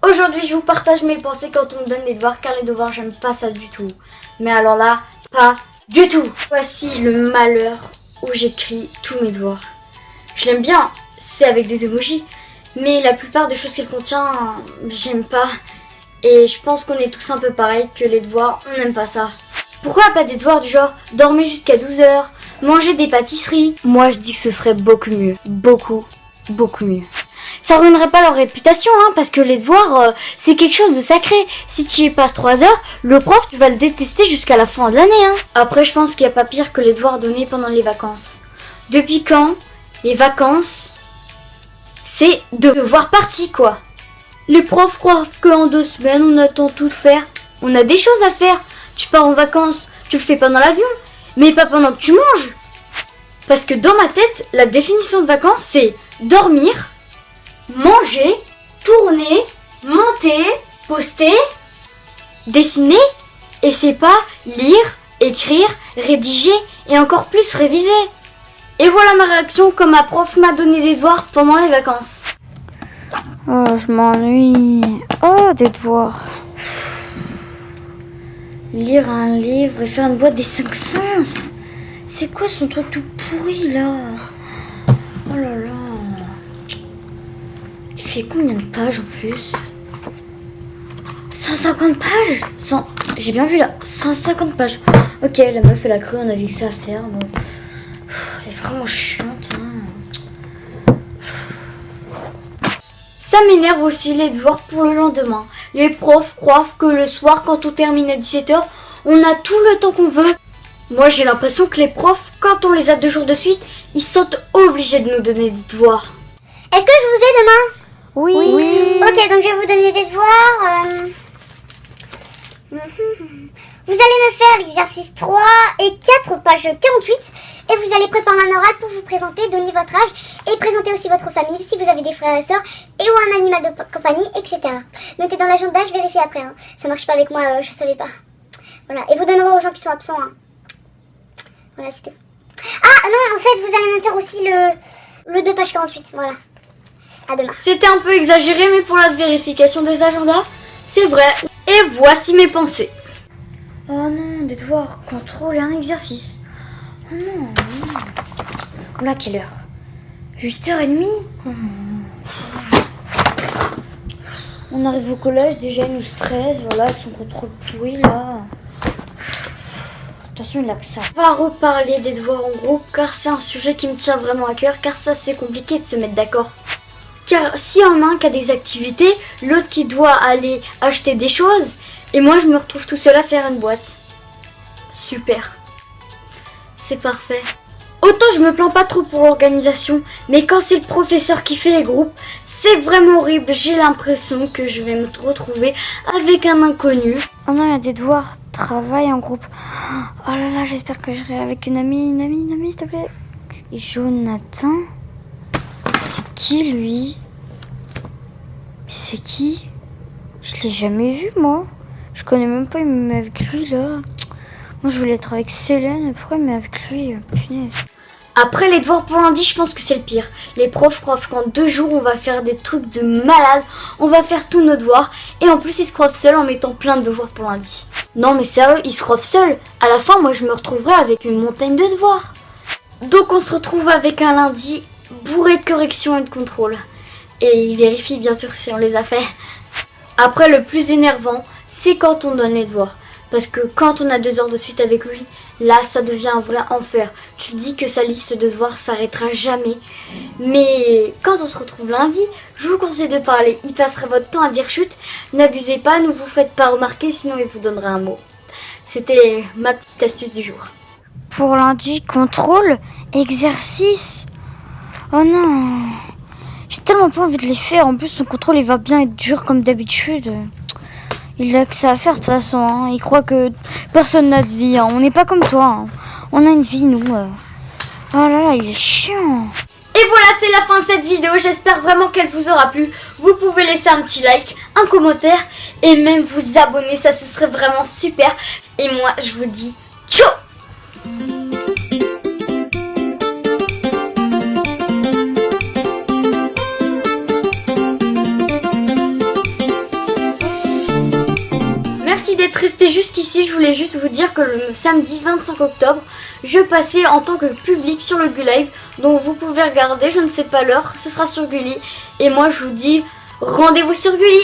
Aujourd'hui, je vous partage mes pensées quand on me donne des devoirs, car les devoirs, j'aime pas ça du tout. Mais alors là, pas du tout. Voici le malheur où j'écris tous mes devoirs. Je l'aime bien, c'est avec des emojis, mais la plupart des choses qu'elle contient, j'aime pas. Et je pense qu'on est tous un peu pareil, que les devoirs, on n'aime pas ça. Pourquoi pas des devoirs du genre dormir jusqu'à 12 heures, manger des pâtisseries? Moi, je dis que ce serait beaucoup mieux. Beaucoup mieux. Ça ruinerait pas leur réputation, parce que les devoirs, c'est quelque chose de sacré. Si tu y passes 3 heures, le prof, tu vas le détester jusqu'à la fin de l'année. Après, je pense qu'il n'y a pas pire que les devoirs donnés pendant les vacances. Depuis quand les vacances, c'est devoir parti, quoi. Les profs croient qu'en 2 semaines, on attend tout faire. On a des choses à faire. Tu pars en vacances, tu le fais pendant l'avion, mais pas pendant que tu manges. Parce que dans ma tête, la définition de vacances, c'est dormir, manger, tourner, monter, poster, dessiner, et c'est pas lire, écrire, rédiger et encore plus réviser. Et voilà ma réaction quand ma prof m'a donné des devoirs pendant les vacances. Oh, je m'ennuie. Oh, des devoirs. Lire un livre et faire une boîte des 5 sens. C'est quoi son truc tout pourri là? Oh là là. Il fait combien de pages en plus? 150 pages. J'ai bien vu là, 150 pages. Ok, la meuf elle a cru, on avait que ça à faire. Bon. Elle est vraiment chiante. Ça m'énerve aussi les devoirs pour le lendemain. Les profs croient que le soir, quand on termine à 17h, on a tout le temps qu'on veut. Moi, j'ai l'impression que les profs, quand on les a 2 jours de suite, ils sont obligés de nous donner des devoirs. Est-ce que je vous ai demain? Oui. Ok, donc je vais vous donner des devoirs. Vous allez me faire l'exercice 3 et 4, page 48. Et vous allez préparer un oral pour vous présenter, donner votre âge et présenter aussi votre famille, si vous avez des frères et sœurs, et ou un animal de compagnie, etc. Notez dans l'agenda, je vérifie après. Ça marche pas avec moi, je savais pas. Voilà, et vous donnerez aux gens qui sont absents. Voilà, c'est tout. Ah non, en fait, vous allez me faire aussi le 2 page 48. Voilà. À demain. C'était un peu exagéré, mais pour la vérification des agendas, c'est vrai. Et voici mes pensées. Oh non, des devoirs, contrôle et un exercice. Oh non. On a quelle heure? 8h30. On arrive au collège, déjà il nous stresse, voilà, avec son contrôle pourri là. Attention, il a que ça. On va reparler des devoirs en groupe, car c'est un sujet qui me tient vraiment à cœur, car ça c'est compliqué de se mettre d'accord. Car s'il y en a un qui a des activités, l'autre qui doit aller acheter des choses, et moi je me retrouve tout seul à faire une boîte. Super. C'est parfait. Autant je me plains pas trop pour l'organisation, mais quand c'est le professeur qui fait les groupes, c'est vraiment horrible. J'ai l'impression que je vais me retrouver avec un inconnu. Oh non, il y a des devoirs. Travail en groupe. Oh là là, j'espère que je serai avec une amie, s'il te plaît. Jonathan. C'est qui lui? Mais c'est qui? Je l'ai jamais vu moi. Je connais même pas, il me met avec lui là. Moi je voulais être avec Célène, pourquoi il me met avec lui? Punaise. Après les devoirs pour lundi, je pense que c'est le pire. Les profs croient qu'en 2 jours, on va faire des trucs de malade. On va faire tous nos devoirs. Et en plus, ils se croient seuls en mettant plein de devoirs pour lundi. Non mais sérieux, ils se croient seuls. À la fin, moi, je me retrouverai avec une montagne de devoirs. Donc on se retrouve avec un lundi bourré de corrections et de contrôles. Et ils vérifient bien sûr si on les a fait. Après, le plus énervant, c'est quand on donne les devoirs. Parce que quand on a 2 heures de suite avec lui, là, ça devient un vrai enfer. Tu te dis que sa liste de devoirs s'arrêtera jamais. Mais quand on se retrouve lundi, je vous conseille de parler. Il passera votre temps à dire chut. N'abusez pas, ne vous faites pas remarquer, sinon il vous donnera un mot. C'était ma petite astuce du jour. Pour lundi, contrôle, exercice. Oh non. J'ai tellement pas envie de les faire. En plus, son contrôle, il va bien être dur comme d'habitude. Il a que ça à faire de toute façon. Il croit que personne n'a de vie. On n'est pas comme toi. On a une vie, nous. Oh là là, il est chiant. Et voilà, c'est la fin de cette vidéo. J'espère vraiment qu'elle vous aura plu. Vous pouvez laisser un petit like, un commentaire et même vous abonner. Ça, ce serait vraiment super. Et moi, je vous dis ciao. Merci d'être resté jusqu'ici. Je voulais juste vous dire que le samedi 25 octobre, je passais en tant que public sur le Gulive. Donc vous pouvez regarder, je ne sais pas l'heure, ce sera sur Gulli. Et moi je vous dis rendez-vous sur Gulli.